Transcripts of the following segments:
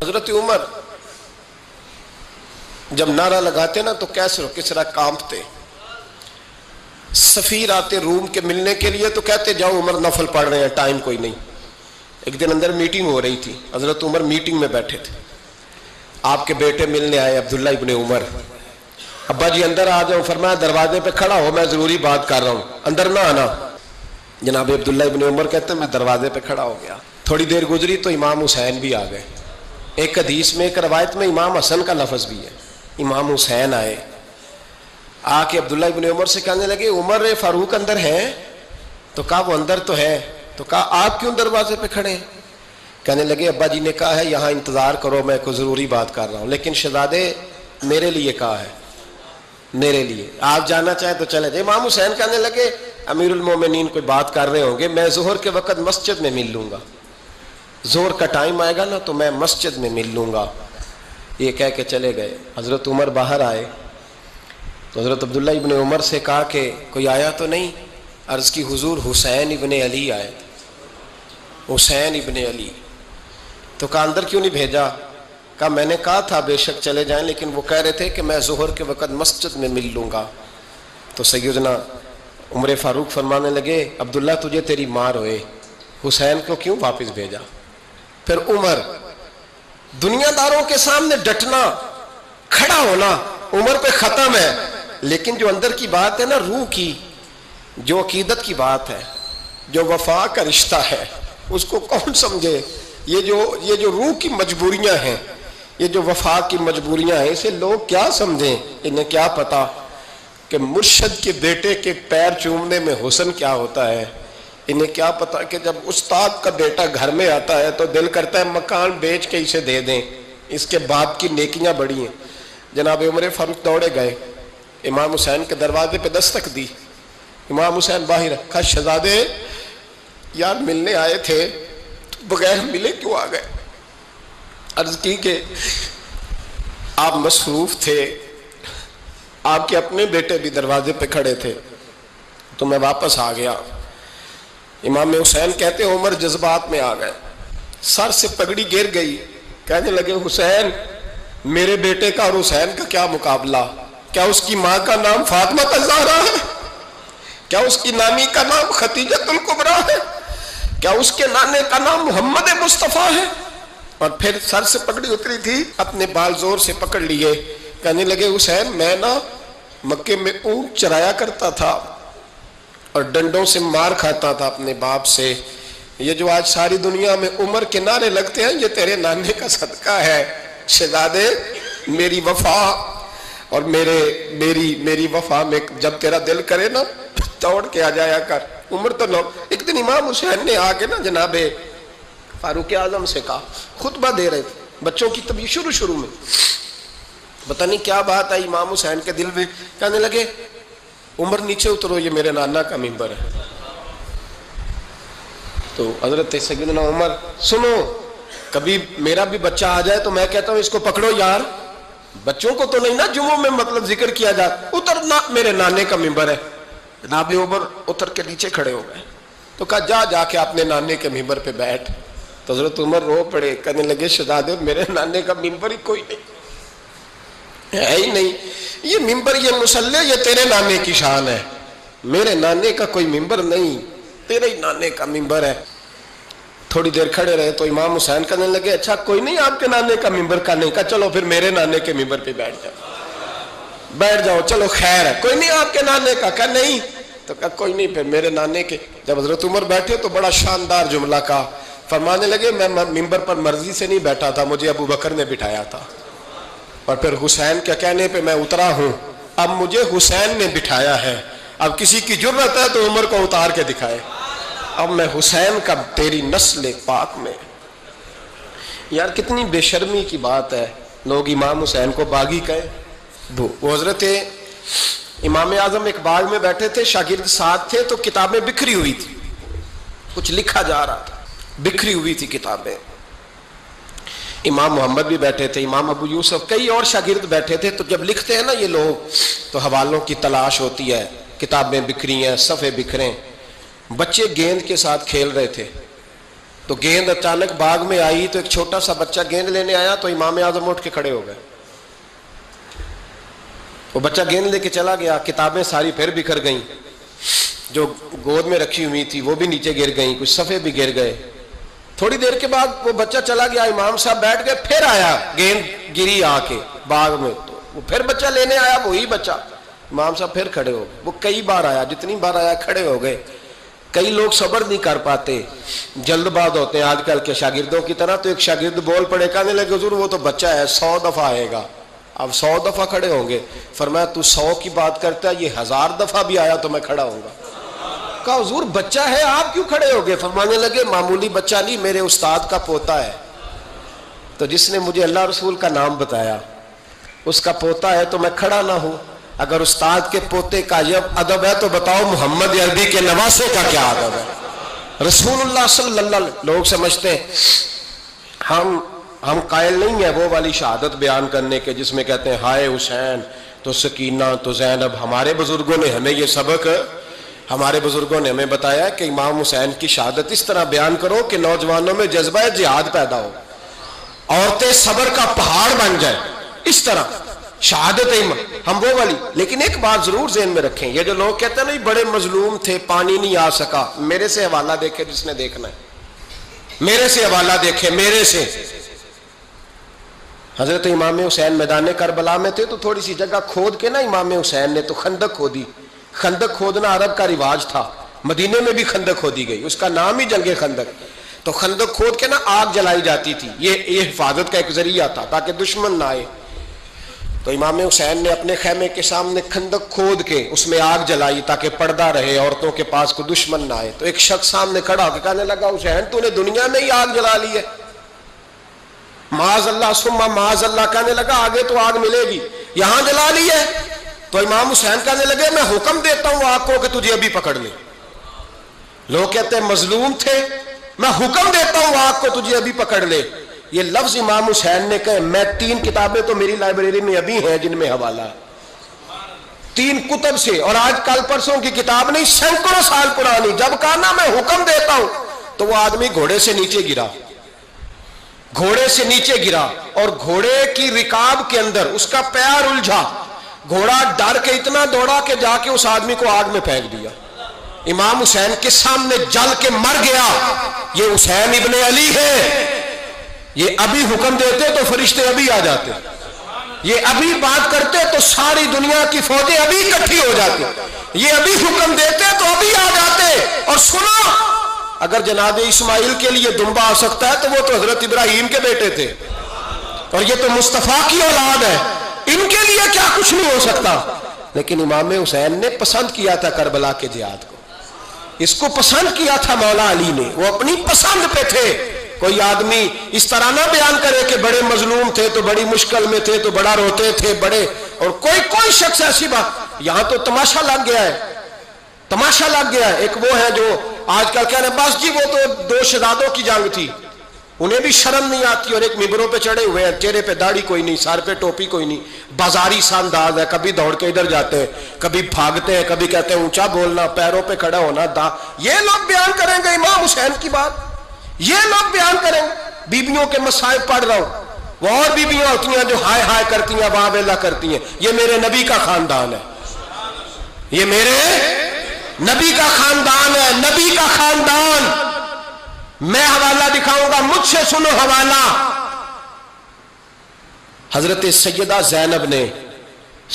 حضرت عمر جب نعرہ لگاتے نا تو کیسر و کسرا کانپتے. سفیر آتے روم کے ملنے کے لیے تو کہتے جاؤ عمر نفل پڑھ رہے ہیں، ٹائم کوئی نہیں. ایک دن اندر میٹنگ ہو رہی تھی، حضرت عمر میٹنگ میں بیٹھے تھے. آپ کے بیٹے ملنے آئے عبداللہ ابن عمر. ابا جی اندر آ جاؤ. فرمایا دروازے پہ کھڑا ہو، میں ضروری بات کر رہا ہوں، اندر نہ آنا. جناب عبداللہ ابن عمر کہتے ہیں میں دروازے پہ کھڑا ہو گیا. تھوڑی دیر گزری تو امام حسین بھی آ گئے. ایک حدیث میں ایک روایت میں امام حسن کا لفظ بھی ہے. امام حسین آئے، آ کے عبداللہ ابن عمر سے کہنے لگے عمر فاروق اندر ہیں؟ تو کہا وہ اندر تو ہے. تو کہا آپ کیوں دروازے پہ کھڑے ہیں؟ کہنے لگے ابا جی نے کہا ہے یہاں انتظار کرو، میں کوئی ضروری بات کر رہا ہوں. لیکن شہزادے میرے لیے کہا ہے، میرے لیے آپ جانا چاہیں تو چلے جائیں. امام حسین کہنے لگے امیر المومنین کوئی بات کر رہے ہوں گے، میں ظہر کے وقت مسجد میں مل لوں گا، ظہر کا ٹائم آئے گا نا تو میں مسجد میں مل لوں گا. یہ کہہ کے چلے گئے. حضرت عمر باہر آئے تو حضرت عبداللہ ابن عمر سے کہا کہ کوئی آیا تو نہیں؟ عرض کی حضور حسین ابن علی آئے. حسین ابن علی. تو کہا اندر کیوں نہیں بھیجا؟ کہا میں نے کہا تھا بے شک چلے جائیں، لیکن وہ کہہ رہے تھے کہ میں ظہر کے وقت مسجد میں مل لوں گا. تو سیدنا عمر فاروق فرمانے لگے عبداللہ تجھے تیری مار ہوئے، حسین کو کیوں واپس بھیجا؟ پھر عمر دنیا داروں کے سامنے ڈٹنا، کھڑا ہونا عمر پہ ختم ہے، لیکن جو اندر کی بات ہے نا، روح کی، جو عقیدت کی بات ہے، جو وفا کا رشتہ ہے، اس کو کون سمجھے؟ یہ جو روح کی مجبوریاں ہیں، یہ جو وفا کی مجبوریاں ہیں، اسے لوگ کیا سمجھیں؟ انہیں کیا پتا کہ مرشد کے بیٹے کے پیر چومنے میں حسن کیا ہوتا ہے. انہیں کیا پتا کہ جب استاد کا بیٹا گھر میں آتا ہے تو دل کرتا ہے مکان بیچ کے اسے دے دیں، اس کے باپ کی نیکیاں بڑی ہیں. جناب عمر فاروق دوڑے گئے، امام حسین کے دروازے پہ دستک دی. امام حسین باہر کہا شہزادے یار ملنے آئے تھے تو بغیر ملے کیوں آ گئے؟ عرض کی کہ آپ مصروف تھے، آپ کے اپنے بیٹے بھی دروازے پہ کھڑے تھے تو میں واپس آ گیا. امام حسین کہتے عمر جذبات میں آ گئے، سر سے پگڑی گر گئی. کہنے لگے حسین میرے بیٹے کا اور حسین کا کیا مقابلہ؟ کیا اس کی ماں کا نام فاطمہ الزہرا ہے؟ کیا اس کی نانی کا نام ختیجۃ الکبریٰ ہے؟ کیا اس کے نانے کا نام محمد مصطفیٰ ہے؟ اور پھر سر سے پگڑی اتری تھی، اپنے بال زور سے پکڑ لیے. کہنے لگے حسین میں نا مکے میں اونٹ چرایا کرتا تھا اور ڈنڈوں سے مار کھاتا تھا اپنے باپ سے. یہ جو آج ساری دنیا میں عمر کے نعرے لگتے ہیں یہ تیرے نانے کا صدقہ ہے. شہزادے میری وفا اور میری وفا میں جب تیرا دل کرے نا دوڑ کے آ جایا کر. عمر تو نو. ایک دن امام حسین نے آ کے نا جناب فاروق اعظم سے کہا، خطبہ دے رہے تھے بچوں کی طبیعت شروع میں، پتہ نہیں کیا بات آئی امام حسین کے دل میں. کہنے لگے عمر نیچے اترو، یہ میرے نانا کا ممبر ہے. تو حضرت سیدنا عمر سنو، کبھی میرا بھی بچہ آ جائے تو میں کہتا ہوں اس کو پکڑو یار، بچوں کو تو نہیں نا جمعوں میں مطلب ذکر کیا جاتا، اترنا میرے نانے کا ممبر ہے. جناب عمر اتر کے نیچے کھڑے ہو گئے تو کہا جا کے اپنے نانے کے ممبر پہ بیٹھ. تو حضرت عمر رو پڑے. کہنے لگے شہزادے میرے نانے کا ممبر ہی کوئی نہیں ہے ہی نہیں، یہ ممبر یہ مصلی یہ تیرے نانے کی شان ہے، میرے نانے کا کوئی ممبر نہیں، تیرے ہی نانے کا ممبر ہے. تھوڑی دیر کھڑے رہے تو امام حسین کہنے لگے اچھا کوئی نہیں آپ کے نانے کا ممبر کا نہیں؟ کہا چلو پھر میرے نانے کے ممبر پہ بیٹھ جاؤ چلو خیر ہے. کوئی نہیں آپ کے نانے کا؟ کہا نہیں. تو کہا کوئی نہیں پھر میرے نانے کے. جب حضرت عمر بیٹھے تو بڑا شاندار جملہ کہا، فرمانے لگے میں ممبر پر مرضی سے نہیں بیٹھا تھا، مجھے ابو بکر نے بٹھایا تھا، اور پھر حسین کے کہنے پہ میں اترا ہوں، اب مجھے حسین نے بٹھایا ہے. اب کسی کی جرت ہے تو عمر کو اتار کے دکھائے، اب میں حسین کا تیری نسل پاک میں. یار کتنی بے شرمی کی بات ہے، لوگ امام حسین کو باغی کہیں. وہ حضرت امام اعظم ایک باغ میں بیٹھے تھے، شاگرد ساتھ تھے، تو کتابیں بکھری ہوئی تھی، کچھ لکھا جا رہا تھا، بکھری ہوئی تھی کتابیں. امام محمد بھی بیٹھے تھے، امام ابو یوسف، کئی اور شاگرد بیٹھے تھے. تو جب لکھتے ہیں نا یہ لوگ تو حوالوں کی تلاش ہوتی ہے، کتابیں بکھری ہیں، صفحے بکھرے. بچے گیند کے ساتھ کھیل رہے تھے تو گیند اچانک باغ میں آئی تو ایک چھوٹا سا بچہ گیند لینے آیا تو امام اعظم اٹھ کے کھڑے ہو گئے. وہ بچہ گیند لے کے چلا گیا, کتابیں ساری پھر بکھر گئیں, جو گود میں رکھی ہوئی تھی وہ بھی نیچے گر گئیں, کچھ صفحے بھی گر گئے. تھوڑی دیر کے بعد وہ بچہ چلا گیا, امام صاحب بیٹھ گئے, پھر آیا, گیند گری آ کے باغ میں, تو وہ پھر بچہ لینے آیا, وہی بچہ. امام صاحب پھر کھڑے ہو گئے. وہ کئی بار آیا, جتنی بار آیا کھڑے ہو گئے. کئی لوگ صبر نہیں کر پاتے, جلد باز ہوتے ہیں آج کل کے شاگردوں کی طرح. تو ایک شاگرد بول پڑے, کہنے لگے حضور وہ تو بچہ ہے 100 دفعہ آئے گا. اب 100 دفعہ کھڑے ہوں گے. فرمایا تو 100 کی بات کرتا ہے, یہ 1000 دفعہ بھی آیا تو میں کھڑا ہوں گا. کہا حضور بچہ ہے آپ کیوں کھڑے ہو گئے؟ فرمانے لگے معمولی بچہ نہیں, میرے استاد کا پوتا ہے. تو جس نے مجھے اللہ رسول کا نام بتایا اس کا پوتا ہے تو میں کھڑا نہ ہوں. اگر استاد کے پوتے کا یہ ادب ہے تو بتاؤ محمد عربی کے نواسے کا کیا ادب ہے؟ رسول اللہ صلی اللہ علیہ وسلم. لوگ سمجھتے ہیں ہم قائل نہیں ہیں وہ والی شہادت بیان کرنے کے جس میں کہتے ہیں ہائے حسین تو سکینہ تو زینب. ہمارے بزرگوں نے ہمیں یہ سبق, ہمارے بزرگوں نے ہمیں بتایا کہ امام حسین کی شہادت اس طرح بیان کرو کہ نوجوانوں میں جذبہ جہاد پیدا ہو, عورتیں صبر کا پہاڑ بن جائیں. اس طرح شہادت ہم وہ والی. لیکن ایک بات ضرور ذہن میں رکھیں, یہ جو لوگ کہتے ہیں نا بڑے مظلوم تھے پانی نہیں آ سکا, میرے سے حوالہ دیکھے جس نے دیکھنا ہے, میرے سے حوالہ دیکھے. میرے سے حضرت امام حسین میدان کربلا میں تھے تو تھوڑی سی جگہ کھود کے نا امام حسین نے تو خندق کھودی. خندق کھودنا عرب کا رواج تھا, مدینے میں بھی خندق کھودی گئی, اس کا نام ہی جنگ خندق. تو خندق کھود کے نا آگ جلائی جاتی تھی, یہ حفاظت کا ایک ذریعہ تھا تاکہ دشمن نہ آئے. تو امام حسین نے اپنے خیمے کے سامنے خندق کھود کے اس میں آگ جلائی تاکہ پردہ رہے, عورتوں کے پاس کوئی دشمن نہ آئے. تو ایک شخص سامنے کھڑا ہو کے کہنے لگا حسین تو نے دنیا میں ہی آگ جلا لی ہے. معاذ اللہ ثم معاذ اللہ. کہنے لگا آگے تو آگ ملے گی, یہاں جلا لی ہے. تو امام حسین کہنے لگے میں حکم دیتا ہوں آگ کو کہ تجھے ابھی پکڑ لے. لوگ کہتے ہیں مظلوم تھے, میں حکم دیتا ہوں آگ کو تجھے ابھی پکڑ لے. یہ لفظ امام حسین نے کہے. میں 3 کتابیں تو میری لائبریری میں ابھی ہیں جن میں حوالہ ہے, 3 کتب سے, اور آج کل پرسوں کی کتاب نہیں, سینکڑوں سال پرانی. جب کہا نا میں حکم دیتا ہوں تو وہ آدمی گھوڑے سے نیچے گرا, گھوڑے سے نیچے گرا, اور گھوڑے کی رکاب کے اندر اس کا پیر الجھا. گھوڑا ڈر کے اتنا دوڑا کہ جا کے اس آدمی کو آگ میں پھینک دیا. امام حسین کے سامنے جل کے مر گیا. یہ حسین ابن علی ہے. یہ ابھی حکم دیتے تو فرشتے ابھی آ جاتے, یہ ابھی بات کرتے تو ساری دنیا کی فوجیں ابھی اکٹھی ہو جاتی, یہ ابھی حکم دیتے تو ابھی آ جاتے. اور سنو, اگر جناب اسماعیل کے لیے دمبا آ سکتا ہے تو وہ تو حضرت ابراہیم کے بیٹے تھے, اور یہ تو مصطفیٰ کی اولاد ہے, ان کے لیے کیا کچھ نہیں ہو سکتا. لیکن امام حسین نے پسند کیا تھا کربلا کے جہاد کو, اس کو پسند کیا تھا مولا علی نے, وہ اپنی پسند پہ تھے. کوئی آدمی اس طرح نہ بیان کرے کہ بڑے مظلوم تھے تو بڑی مشکل میں تھے تو بڑا روتے تھے بڑے, اور کوئی شخص ایسی بات. یہاں تو تماشا لگ گیا ہے, تماشا لگ گیا ہے. ایک وہ ہے جو آج کل کہہ رہے بس جی وہ تو 2 شہزادوں کی جنگ تھی, انہیں بھی شرم نہیں آتی, اور ایک ممبروں پہ چڑھے ہوئے ہیں, چہرے پہ داڑھی کوئی نہیں, سر پہ ٹوپی کوئی نہیں, بازاری سا انداز ہے, کبھی دوڑ کے ادھر جاتے ہیں, کبھی بھاگتے ہیں, کبھی کہتے ہیں اونچا بولنا, پیروں پہ کھڑا ہونا. یہ لوگ بیان کریں گے امام حسین کی بات, یہ لوگ بیان کریں. بیبیوں کے مصائب پڑھ رہا ہوں, وہ اور بیبیاں ہوتی ہیں جو ہائے ہائے کرتی ہیں, واہ بیلا کرتی ہیں. یہ میرے نبی کا خاندان ہے, یہ میرے نبی کا خاندان ہے, نبی کا خاندان. میں حوالہ دکھاؤں گا, مجھ سے سنو حوالہ. حضرت سیدہ زینب نے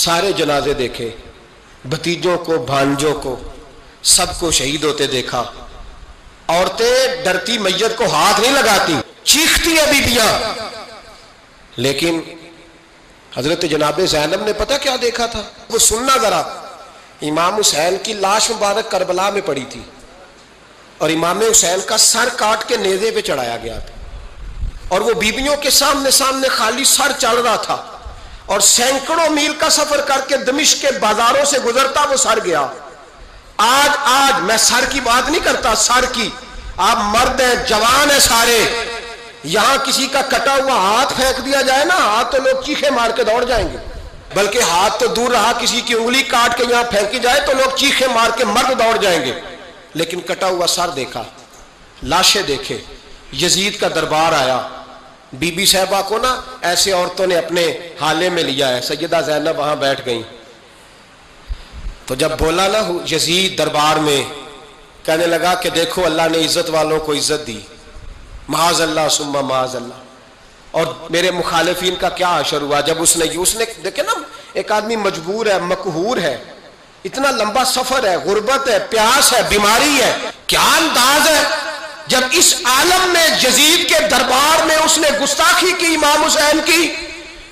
سارے جنازے دیکھے, بھتیجوں کو, بھانجوں کو, سب کو شہید ہوتے دیکھا. عورتیں ڈرتی میت کو ہاتھ نہیں لگاتی, چیختی ہیں بیبیاں. لیکن حضرت جناب زینب نے پتہ کیا دیکھا تھا؟ وہ سننا ذرا. امام حسین کی لاش مبارک کربلا میں پڑی تھی, اور امام حسین کا سر کاٹ کے نیزے پہ چڑھایا گیا تھا, اور وہ بیبیوں کے سامنے خالی سر چل رہا تھا, اور سینکڑوں میل کا سفر کر کے دمشق کے بازاروں سے گزرتا وہ سر گیا. آج میں سر کی بات نہیں کرتا, سر کی. آپ مرد ہیں, جوان ہیں سارے, یہاں کسی کا کٹا ہوا ہاتھ پھینک دیا جائے نا, ہاتھ تو لوگ چیخے مار کے دوڑ جائیں گے. بلکہ ہاتھ تو دور رہا, کسی کی انگلی کاٹ کے یہاں پھینکی جائے تو لوگ چیخے مار کے مرد دوڑ جائیں گے. لیکن کٹا ہوا سر دیکھا, لاشیں دیکھے, یزید کا دربار آیا، بی بی صاحبہ کو نا ایسے عورتوں نے اپنے حالے میں لیا ہے، سیدہ زینب وہاں بیٹھ گئیں، تو جب بولا نا یزید دربار میں، کہنے لگا کہ دیکھو اللہ نے عزت والوں کو عزت دی، معاذ اللہ ثم معاذ اللہ، اور میرے مخالفین کا کیا حشر ہوا جب اس نے دیکھیں نا، ایک آدمی مجبور ہے، مقہور ہے، اتنا لمبا سفر ہے، غربت ہے، پیاس ہے، بیماری ہے، کیا انداز ہے جب اس عالم میں یزید کے دربار میں اس نے گستاخی کی امام حسین کی۔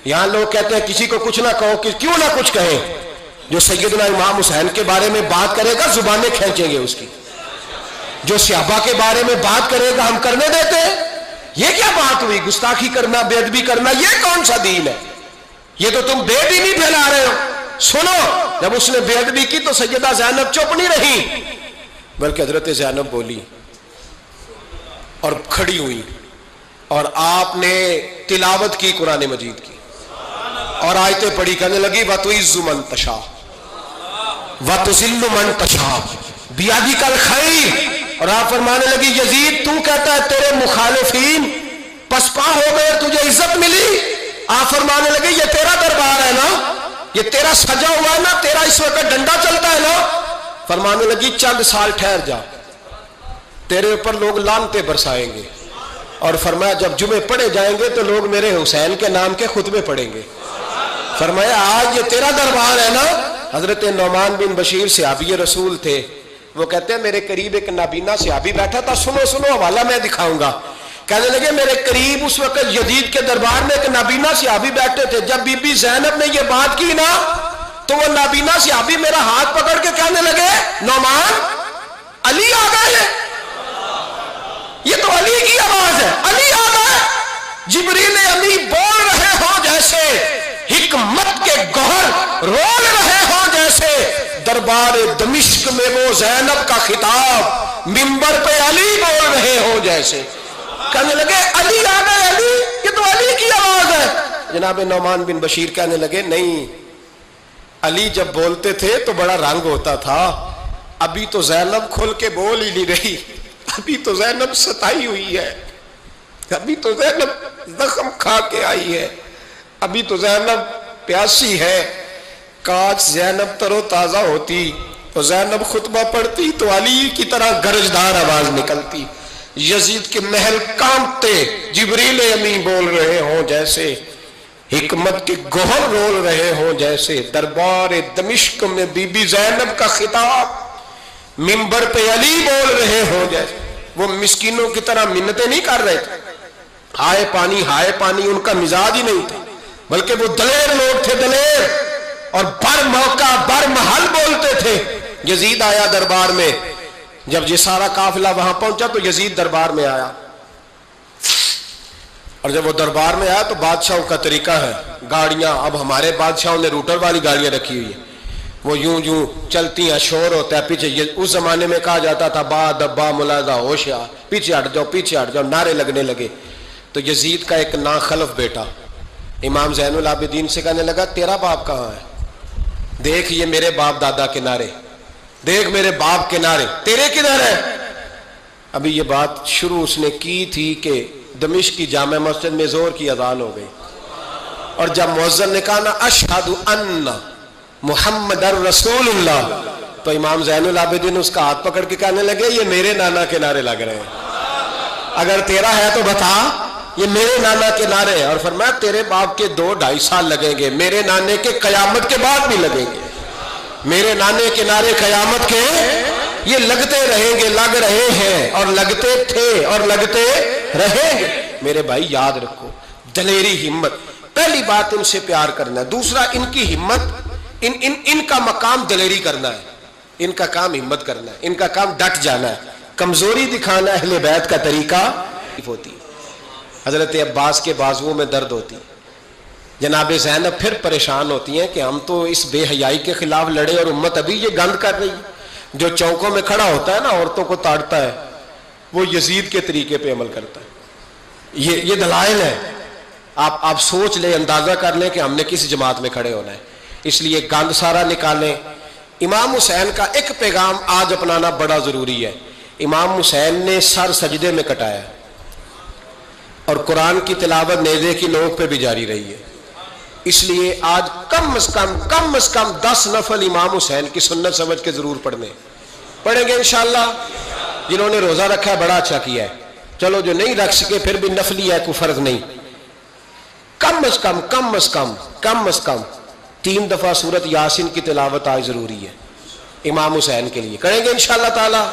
یہاں لوگ کہتے ہیں کسی کو کچھ نہ کہو، کیوں نہ کچھ کہیں، جو سیدنا امام حسین کے بارے میں بات کرے گا زبانیں کھینچیں گے اس کی، جو صحابہ کے بارے میں بات کرے گا ہم کرنے دیتے ہیں؟ یہ کیا بات ہوئی؟ گستاخی کرنا، بے ادبی کرنا، یہ کون سا دین ہے؟ یہ تو تم بے دینی پھیلا رہے ہو۔ سنو، جب اس نے بے ادبی کی تو سیدہ زینب چپ نہیں رہی، بلکہ حضرت زینب بولی اور کھڑی ہوئی، اور آپ نے تلاوت کی قرآن مجید کی اور آیتیں پڑھی، کہنے لگی وَتُعِزُّ مَن تَشَاءُ وَتُذِلُّ مَن تَشَاءُ بِیَدِکَ الْخَیْرُ، اور آپ فرمانے لگی یزید تو کہتا ہے تیرے مخالفین پسپا ہو گئے، تجھے عزت ملی؟ آپ فرمانے لگے یہ تیرا دربار ہے نا، یہ تیرا سجا ہوا ہے نا، تیرا اس وقت ڈنڈا چلتا ہے نا۔ فرمانے لگی چند سال ٹھہر جا، تیرے اوپر لوگ لعنتیں برسائیں گے، اور فرمایا جب جمعے پڑھے جائیں گے تو لوگ میرے حسین کے نام کے خطبے پڑھیں گے۔ فرمایا آج یہ تیرا دربار ہے نا۔ حضرت نعمان بن بشیر صحابی رسول تھے، وہ کہتے ہیں میرے قریب ایک نابینا صحابی بیٹھا تھا، سنو سنو حوالہ میں دکھاؤں گا، کہنے لگے میرے قریب اس وقت یزید کے دربار میں ایک نابینا صحابی بیٹھے تھے، جب بی بی زینب نے یہ بات کی نا تو وہ نابینا صحابی میرا ہاتھ پکڑ کے کہنے لگے نعمان علی آ گئے، یہ تو علی کی آواز ہے، علی آ گئے، جبریل امی بول رہے ہوں جیسے، حکمت کے گوہر رول رہے ہوں جیسے، دربار دمشق میں وہ زینب کا خطاب منبر پہ علی بول رہے ہوں جیسے، کہنے لگے علی آ گئے، علی، یہ تو علی کی آواز ہے۔ جناب نعمان بن بشیر کہنے لگے نہیں، علی جب بولتے تھے تو بڑا رنگ ہوتا تھا، ابھی تو زینب کھل کے بول ہی نہیں رہی، ابھی تو زینب ستائی ہوئی ہے، ابھی تو زینب زخم کھا کے آئی ہے، ابھی تو زینب پیاسی ہے، کاش زینب تر و تازہ ہوتی تو زینب خطبہ پڑھتی تو علی کی طرح گرجدار آواز نکلتی، یزید کے محل کانپتے، جبریل امی بول رہے ہوں جیسے، حکمت کے گوہر رول رہے ہوں جیسے، دربار دمشق میں بی بی زینب کا خطاب منبر پہ علی بول رہے ہوں جیسے۔ وہ مسکینوں کی طرح منتیں نہیں کر رہے تھے، ہائے پانی ان کا مزاج ہی نہیں تھا، بلکہ وہ دلیر لوگ تھے، دلیر، اور بر موقع بر محل بولتے تھے۔ یزید آیا دربار میں، جب یہ سارا قافلہ وہاں پہنچا تو یزید دربار میں آیا، اور جب وہ دربار میں آیا تو بادشاہوں کا طریقہ ہے، گاڑیاں، اب ہمارے بادشاہوں نے روٹر والی گاڑیاں رکھی ہوئی ہیں، وہ یوں چلتی ہیں، شور ہوتا ہے پیچھے، اس زمانے میں کہا جاتا تھا با دبا ملاحظہ ہوشیار، پیچھے ہٹ جاؤ، نعرے لگنے لگے۔ تو یزید کا ایک ناخلف بیٹا امام زین العابدین سے کہنے لگا تیرا باپ کہاں ہے؟ دیکھ یہ میرے باپ دادا کے نعرے، دیکھ میرے باپ کے نعرے، تیرے کدھر ہے؟ ابھی یہ بات شروع اس نے کی تھی کہ دمشق کی جامع مسجد میں زور کی اذان ہو گئی، اور جب مؤذن نے کہا نا اشہد ان محمد رسول اللہ، تو امام زین العابدین اس کا ہاتھ پکڑ کے کہنے لگے یہ میرے نانا کے نعرے لگ رہے ہیں، اگر تیرا ہے تو بتا، یہ میرے نانا کے نعرے ہیں۔ اور فرمایا تیرے باپ کے 2-2.5 سال لگیں گے، میرے نانے کے قیامت کے بعد بھی لگیں گے، میرے نانے کے نعرے قیامت کے یہ لگتے رہیں گے، لگ رہے ہیں اور لگتے تھے اور لگتے رہیں گے۔ میرے بھائی یاد رکھو، دلیری، ہمت، پہلی بات ان سے پیار کرنا ہے، دوسرا ان کی ہمت، ان کا مقام دلیری کرنا ہے، ان کا کام ہمت کرنا ہے، ان کا کام ڈٹ جانا ہے، کمزوری دکھانا اہل بیت کا طریقہ ہوتی ہے۔ حضرت عباس کے بازوؤں میں درد ہوتی، جناب زینب پھر پریشان ہوتی ہیں کہ ہم تو اس بے حیائی کے خلاف لڑے اور امت ابھی یہ گند کر رہی ہے۔ جو چوکوں میں کھڑا ہوتا ہے نا عورتوں کو تاڑتا ہے، وہ یزید کے طریقے پہ عمل کرتا ہے۔ یہ دلائل ہے، آپ سوچ لیں، اندازہ کر لیں کہ ہم نے کس جماعت میں کھڑے ہونا ہے، اس لیے گند سارا نکالیں۔ امام حسین کا ایک پیغام آج اپنانا بڑا ضروری ہے۔ امام حسین نے سر سجدے میں کٹایا، اور قرآن کی تلاوت نیزے کی نوک پہ بھی جاری رہی ہے. اس لیے آج کم از کم 10 نفل امام حسین کی سنت سمجھ کے ضرور پڑھیں گے انشاءاللہ. جنہوں نے روزہ رکھا ہے بڑا اچھا کیا ہے. چلو جو نہیں رکھ سکے پھر بھی نفلی ہے، کوئی فرض نہیں. کم از کم 3 دفعہ سورت یاسین کی تلاوت آج ضروری ہے امام حسین کے لیے. کریں گے انشاءاللہ تعالی.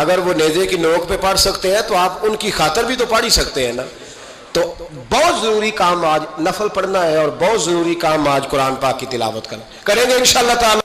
اگر وہ نیزے کی نوک پہ پڑھ سکتے ہیں تو آپ ان کی خاطر بھی تو پڑھ ہی سکتے ہیں نا. تو بہت ضروری کام آج نفل پڑھنا ہے، اور بہت ضروری کام آج قرآن پاک کی تلاوت کرنا. کریں گے انشاءاللہ تعالی.